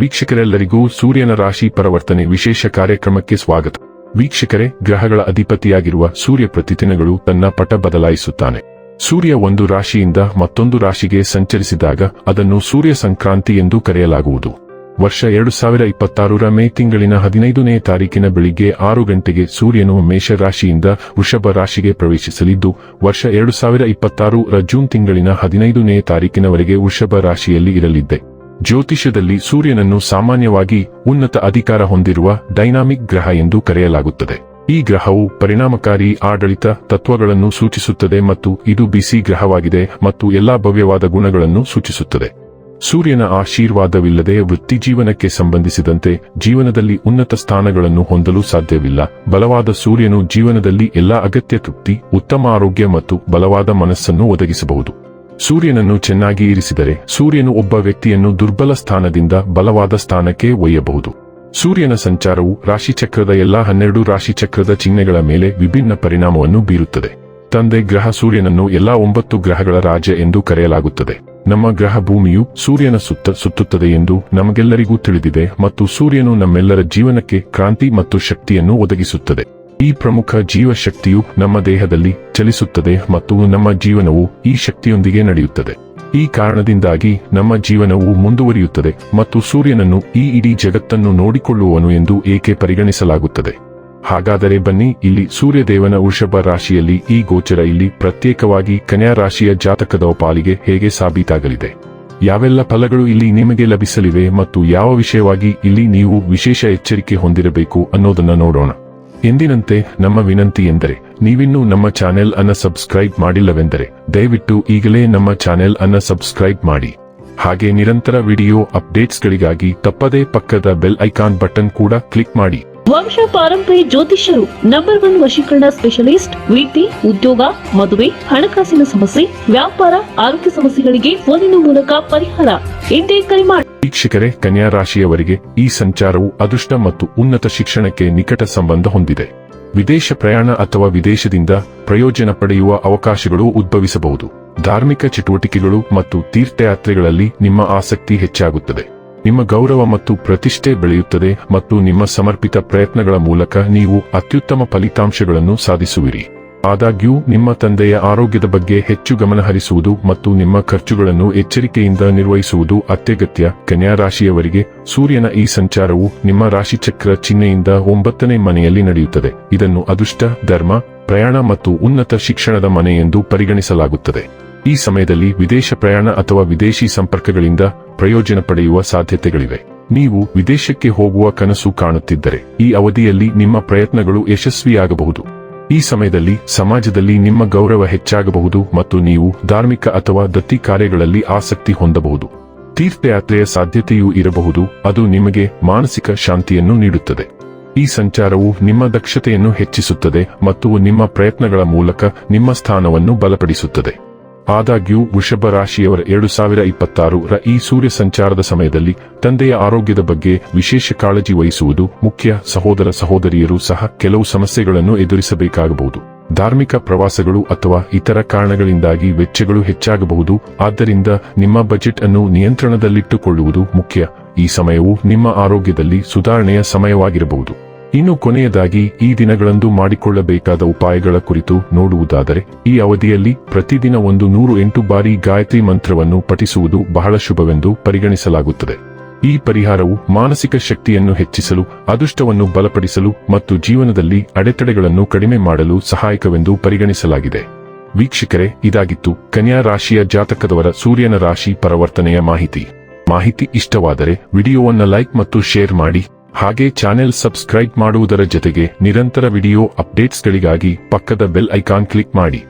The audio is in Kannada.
ವೀಕ್ಷಕರೆಲ್ಲರಿಗೂ ಸೂರ್ಯನ ರಾಶಿ ಪರಿವರ್ತನೆ ವಿಶೇಷ ಕಾರ್ಯಕ್ರಮಕ್ಕೆ ಸ್ವಾಗತ. ವೀಕ್ಷಕರೇ, ಗ್ರಹಗಳ ಅಧಿಪತಿಯಾಗಿರುವ ಸೂರ್ಯ ಪ್ರತಿದಿನಗಳು ತನ್ನ ಪಟ ಬದಲಾಯಿಸುತ್ತಾನೆ. ಸೂರ್ಯ ಒಂದು ರಾಶಿಯಿಂದ ಮತ್ತೊಂದು ರಾಶಿಗೆ ಸಂಚರಿಸಿದಾಗ ಅದನ್ನು ಸೂರ್ಯ ಸಂಕ್ರಾಂತಿ ಎಂದು ಕರೆಯಲಾಗುವುದು. ವರ್ಷ 2026 ಮೇ ತಿಂಗಳಿನ 15ನೇ ತಾರೀಕಿನ ಬೆಳಿಗ್ಗೆ 6 ಗಂಟೆಗೆ ಸೂರ್ಯನು ಮೇಷ ರಾಶಿಯಿಂದ ವೃಷಭ ರಾಶಿಗೆ ಪ್ರವೇಶಿಸಲಿದ್ದು, ವರ್ಷ 2026 ಜೂನ್ ತಿಂಗಳಿನ 15ನೇ ತಾರೀಕಿನವರೆಗೆ ವೃಷಭ ರಾಶಿಯಲ್ಲಿ ಇರಲಿದೆ. ಜ್ಯೋತಿಷ್ಯದಲ್ಲಿ ಸೂರ್ಯನನ್ನು ಸಾಮಾನ್ಯವಾಗಿ ಉನ್ನತ ಅಧಿಕಾರ ಹೊಂದಿರುವ ಡೈನಾಮಿಕ್ ಗ್ರಹ ಎಂದು ಕರೆಯಲಾಗುತ್ತದೆ. ಈ ಗ್ರಹವು ಪರಿಣಾಮಕಾರಿ ಆಡಳಿತ ತತ್ವಗಳನ್ನು ಸೂಚಿಸುತ್ತದೆ ಮತ್ತು ಇದು ಬಿಸಿ ಗ್ರಹವಾಗಿದೆ ಮತ್ತು ಎಲ್ಲಾ ಭವ್ಯವಾದ ಗುಣಗಳನ್ನು ಸೂಚಿಸುತ್ತದೆ. ಸೂರ್ಯನ ಆಶೀರ್ವಾದವಿಲ್ಲದೆ ವೃತ್ತಿಜೀವನಕ್ಕೆ ಸಂಬಂಧಿಸಿದಂತೆ ಜೀವನದಲ್ಲಿ ಉನ್ನತ ಸ್ಥಾನಗಳನ್ನು ಹೊಂದಲು ಸಾಧ್ಯವಿಲ್ಲ. ಬಲವಾದ ಸೂರ್ಯನು ಜೀವನದಲ್ಲಿ ಎಲ್ಲಾ ಅಗತ್ಯ ತೃಪ್ತಿ, ಉತ್ತಮ ಆರೋಗ್ಯ ಮತ್ತು ಬಲವಾದ ಮನಸ್ಸನ್ನು ಒದಗಿಸಬಹುದು. ಸೂರ್ಯನನ್ನು ಚೆನ್ನಾಗಿ ಇರಿಸಿದರೆ ಸೂರ್ಯನು ಒಬ್ಬ ವ್ಯಕ್ತಿಯನ್ನು ದುರ್ಬಲ ಸ್ಥಾನದಿಂದ ಬಲವಾದ ಸ್ಥಾನಕ್ಕೆ ಒಯ್ಯಬಹುದು. ಸೂರ್ಯನ ಸಂಚಾರವು ರಾಶಿಚಕ್ರದ ಎಲ್ಲಾ 12 ರಾಶಿಚಕ್ರದ ಚಿಹ್ನೆಗಳ ಮೇಲೆ ವಿಭಿನ್ನ ಪರಿಣಾಮವನ್ನು ಬೀರುತ್ತದೆ. ತಂದೆ ಗ್ರಹ ಸೂರ್ಯನನ್ನು ಎಲ್ಲಾ 9 ಗ್ರಹಗಳ ರಾಜ ಎಂದು ಕರೆಯಲಾಗುತ್ತದೆ. ನಮ್ಮ ಗ್ರಹ ಭೂಮಿಯು ಸೂರ್ಯನ ಸುತ್ತ ಸುತ್ತುತ್ತದೆ ಎಂದು ನಮಗೆಲ್ಲರಿಗೂ ತಿಳಿದಿದೆ ಮತ್ತು ಸೂರ್ಯನು ನಮ್ಮೆಲ್ಲರ ಜೀವನಕ್ಕೆ ಕ್ರಾಂತಿ ಮತ್ತು ಶಕ್ತಿಯನ್ನು ಒದಗಿಸುತ್ತದೆ. ಈ ಪ್ರಮುಖ ಜೀವಶಕ್ತಿಯು ನಮ್ಮ ದೇಹದಲ್ಲಿ ಚಲಿಸುತ್ತದೆ ಮತ್ತು ನಮ್ಮ ಜೀವನವು ಈ ಶಕ್ತಿಯೊಂದಿಗೆ ನಡೆಯುತ್ತದೆ. ಈ ಕಾರಣದಿಂದಾಗಿ ನಮ್ಮ ಜೀವನವು ಮುಂದುವರಿಯುತ್ತದೆ ಮತ್ತು ಸೂರ್ಯನನ್ನು ಈ ಇಡೀ ಜಗತ್ತನ್ನು ನೋಡಿಕೊಳ್ಳುವವನು ಎಂದು ಏಕೆ ಪರಿಗಣಿಸಲಾಗುತ್ತದೆ. ಹಾಗಾದರೆ ಬನ್ನಿ, ಇಲ್ಲಿ ಸೂರ್ಯದೇವನ ವೃಷಭ ರಾಶಿಯಲ್ಲಿ ಈ ಗೋಚರ ಇಲ್ಲಿ ಪ್ರತ್ಯೇಕವಾಗಿ ಕನ್ಯಾ ರಾಶಿಯ ಜಾತಕದ ಪಾಲಿಗೆ ಹೇಗೆ ಸಾಬೀತಾಗಲಿದೆ, ಯಾವೆಲ್ಲ ಫಲಗಳು ಇಲ್ಲಿ ನಿಮಗೆ ಲಭಿಸಲಿವೆ ಮತ್ತು ಯಾವ ವಿಷಯವಾಗಿ ಇಲ್ಲಿ ನೀವು ವಿಶೇಷ ಎಚ್ಚರಿಕೆ ಹೊಂದಿರಬೇಕು ಅನ್ನೋದನ್ನ ನೋಡೋಣ. ಎಂದಿನಂತೆ ನಮ್ಮ ವಿನಂತಿ ಎಂದರೆ, ನೀವಿನ್ನೂ ನಮ್ಮ ಚಾನೆಲ್ ಅನ್ನು ಸಬ್ಸ್ಕ್ರೈಬ್ ಮಾಡಿಲ್ಲವೆಂದರೆ ದಯವಿಟ್ಟು ಈಗಲೇ ನಮ್ಮ ಚಾನೆಲ್ ಅನ್ನು ಸಬ್ಸ್ಕ್ರೈಬ್ ಮಾಡಿ. ಹಾಗೆ ನಿರಂತರ ವಿಡಿಯೋ ಅಪ್ಡೇಟ್ಸ್ಗಳಿಗಾಗಿ ತಪ್ಪದೇ ಪಕ್ಕದ ಬೆಲ್ ಐಕಾನ್ ಬಟನ್ ಕೂಡ ಕ್ಲಿಕ್ ಮಾಡಿ. ವಂಶ ಪಾರಂಪರ್ಯ ಜ್ಯೋತಿಷ್ಯರು ನಂಬರ್ 1 ವಶೀಕರಣ ಸ್ಪೆಷಲಿಸ್ಟ್. ವೃತ್ತಿ, ಉದ್ಯೋಗ, ಮದುವೆ, ಹಣಕಾಸಿನ ಸಮಸ್ಯೆ, ವ್ಯಾಪಾರ, ಆರೋಗ್ಯ ಸಮಸ್ಯೆಗಳಿಗೆ ಫೋನಿನ ಮೂಲಕ ಪರಿಹಾರ. ಇಂದೇ ಕರೆ ಮಾಡಿ. ವೀಕ್ಷಕರೇ, ಕನ್ಯಾ ರಾಶಿಯವರಿಗೆ ಈ ಸಂಚಾರವು ಅದೃಷ್ಟ ಮತ್ತು ಉನ್ನತ ಶಿಕ್ಷಣಕ್ಕೆ ನಿಕಟ ಸಂಬಂಧ ಹೊಂದಿದೆ. ವಿದೇಶ ಪ್ರಯಾಣ ಅಥವಾ ವಿದೇಶದಿಂದ ಪ್ರಯೋಜನ ಪಡೆಯುವ ಅವಕಾಶಗಳು ಉದ್ಭವಿಸಬಹುದು. ಧಾರ್ಮಿಕ ಚಟುವಟಿಕೆಗಳು ಮತ್ತು ತೀರ್ಥಯಾತ್ರೆಗಳಲ್ಲಿ ನಿಮ್ಮ ಆಸಕ್ತಿ ಹೆಚ್ಚಾಗುತ್ತದೆ. ನಿಮ್ಮ ಗೌರವ ಮತ್ತು ಪ್ರತಿಷ್ಠೆ ಬೆಳೆಯುತ್ತದೆ ಮತ್ತು ನಿಮ್ಮ ಸಮರ್ಪಿತ ಪ್ರಯತ್ನಗಳ ಮೂಲಕ ನೀವು ಅತ್ಯುತ್ತಮ ಫಲಿತಾಂಶಗಳನ್ನು ಸಾಧಿಸುವಿರಿ. ಆದಾಗ್ಯೂ ನಿಮ್ಮ ತಂದೆಯ ಆರೋಗ್ಯದ ಬಗ್ಗೆ ಹೆಚ್ಚು ಗಮನಹರಿಸುವುದು ಮತ್ತು ನಿಮ್ಮ ಖರ್ಚುಗಳನ್ನು ಎಚ್ಚರಿಕೆಯಿಂದ ನಿರ್ವಹಿಸುವುದು ಅತ್ಯಗತ್ಯ. ಕನ್ಯಾ ರಾಶಿಯವರಿಗೆ ಸೂರ್ಯನ ಈ ಸಂಚಾರವು ನಿಮ್ಮ ರಾಶಿಚಕ್ರ ಚಿಹ್ನೆಯಿಂದ 9ನೇ ಮನೆಯಲ್ಲಿ ನಡೆಯುತ್ತದೆ. ಇದನ್ನು ಅದೃಷ್ಟ, ಧರ್ಮ, ಪ್ರಯಾಣ ಮತ್ತು ಉನ್ನತ ಶಿಕ್ಷಣದ ಮನೆ ಎಂದು ಪರಿಗಣಿಸಲಾಗುತ್ತದೆ. ಈ ಸಮಯದಲ್ಲಿ ವಿದೇಶ ಪ್ರಯಾಣ ಅಥವಾ ವಿದೇಶಿ ಸಂಪರ್ಕಗಳಿಂದ ಪ್ರಯೋಜನ ಪಡೆಯುವ ಸಾಧ್ಯತೆಗಳಿವೆ. ನೀವು ವಿದೇಶಕ್ಕೆ ಹೋಗುವ ಕನಸು ಕಾಣುತ್ತಿದ್ದರೆ ಈ ಅವಧಿಯಲ್ಲಿ ನಿಮ್ಮ ಪ್ರಯತ್ನಗಳು ಯಶಸ್ವಿಯಾಗಬಹುದು. ಈ ಸಮಯದಲ್ಲಿ ಸಮಾಜದಲ್ಲಿ ನಿಮ್ಮ ಗೌರವ ಹೆಚ್ಚಾಗಬಹುದು ಮತ್ತು ನೀವು ಧಾರ್ಮಿಕ ಅಥವಾ ದತ್ತಿ ಕಾರ್ಯಗಳಲ್ಲಿ ಆಸಕ್ತಿ ಹೊಂದಬಹುದು. ತೀರ್ಥಯಾತ್ರೆಯ ಸಾಧ್ಯತೆಯೂ ಇರಬಹುದು, ಅದು ನಿಮಗೆ ಮಾನಸಿಕ ಶಾಂತಿಯನ್ನು ನೀಡುತ್ತದೆ. ಈ ಸಂಚಾರವು ನಿಮ್ಮ ದಕ್ಷತೆಯನ್ನು ಹೆಚ್ಚಿಸುತ್ತದೆ ಮತ್ತು ನಿಮ್ಮ ಪ್ರಯತ್ನಗಳ ಮೂಲಕ ನಿಮ್ಮ ಸ್ಥಾನವನ್ನು ಬಲಪಡಿಸುತ್ತದೆ. ಆದಾಗ್ಯೂ ವೃಷಭ ರಾಶಿಯವರ 2026 ಈ ಸೂರ್ಯ ಸಂಚಾರದ ಸಮಯದಲ್ಲಿ ತಂದೆಯ ಆರೋಗ್ಯದ ಬಗ್ಗೆ ವಿಶೇಷ ಕಾಳಜಿ ವಹಿಸುವುದು ಮುಖ್ಯ. ಸಹೋದರ ಸಹೋದರಿಯರು ಸಹ ಕೆಲವು ಸಮಸ್ಯೆಗಳನ್ನು ಎದುರಿಸಬೇಕಾಗಬಹುದು. ಧಾರ್ಮಿಕ ಪ್ರವಾಸಗಳು ಅಥವಾ ಇತರ ಕಾರಣಗಳಿಂದಾಗಿ ವೆಚ್ಚಗಳು ಹೆಚ್ಚಾಗಬಹುದು. ಆದ್ದರಿಂದ ನಿಮ್ಮ ಬಜೆಟ್ ಅನ್ನು ನಿಯಂತ್ರಣದಲ್ಲಿಟ್ಟುಕೊಳ್ಳುವುದು ಮುಖ್ಯ. ಈ ಸಮಯವು ನಿಮ್ಮ ಆರೋಗ್ಯದಲ್ಲಿ ಸುಧಾರಣೆಯ ಸಮಯವಾಗಿರಬಹುದು. ಇನ್ನು ಕೊನೆಯದಾಗಿ ಈ ದಿನಗಳಂದು ಮಾಡಿಕೊಳ್ಳಬೇಕಾದ ಉಪಾಯಗಳ ಕುರಿತು ನೋಡುವುದಾದರೆ, ಈ ಅವಧಿಯಲ್ಲಿ ಪ್ರತಿದಿನ 108 ಬಾರಿ ಗಾಯತ್ರಿ ಮಂತ್ರವನ್ನು ಪಠಿಸುವುದು ಬಹಳ ಶುಭವೆಂದು ಪರಿಗಣಿಸಲಾಗುತ್ತದೆ. ಈ ಪರಿಹಾರವು ಮಾನಸಿಕ ಶಕ್ತಿಯನ್ನು ಹೆಚ್ಚಿಸಲು, ಅದೃಷ್ಟವನ್ನು ಬಲಪಡಿಸಲು ಮತ್ತು ಜೀವನದಲ್ಲಿ ಅಡೆತಡೆಗಳನ್ನು ಕಡಿಮೆ ಮಾಡಲು ಸಹಾಯಕವೆಂದು ಪರಿಗಣಿಸಲಾಗಿದೆ. ವೀಕ್ಷಕರೇ, ಇದಾಗಿತ್ತು ಕನ್ಯಾ ರಾಶಿಯ ಜಾತಕದವರ ಸೂರ್ಯನ ರಾಶಿ ಪರಿವರ್ತನೆಯ ಮಾಹಿತಿ ಇಷ್ಟವಾದರೆ ವಿಡಿಯೋವನ್ನು ಲೈಕ್ ಮತ್ತು ಶೇರ್ ಮಾಡಿ. ಹಾಗೆ ಚಾನೆಲ್ ಸಬ್ಸ್ಕ್ರೈಬ್ ಮಾಡುವುದರ ಜೊತೆಗೆ ನಿರಂತರ ವಿಡಿಯೋ ಅಪ್ಡೇಟ್ಸ್ಗಳಿಗಾಗಿ ಪಕ್ಕದ ಬೆಲ್ ಐಕಾನ್ ಕ್ಲಿಕ್ ಮಾಡಿ.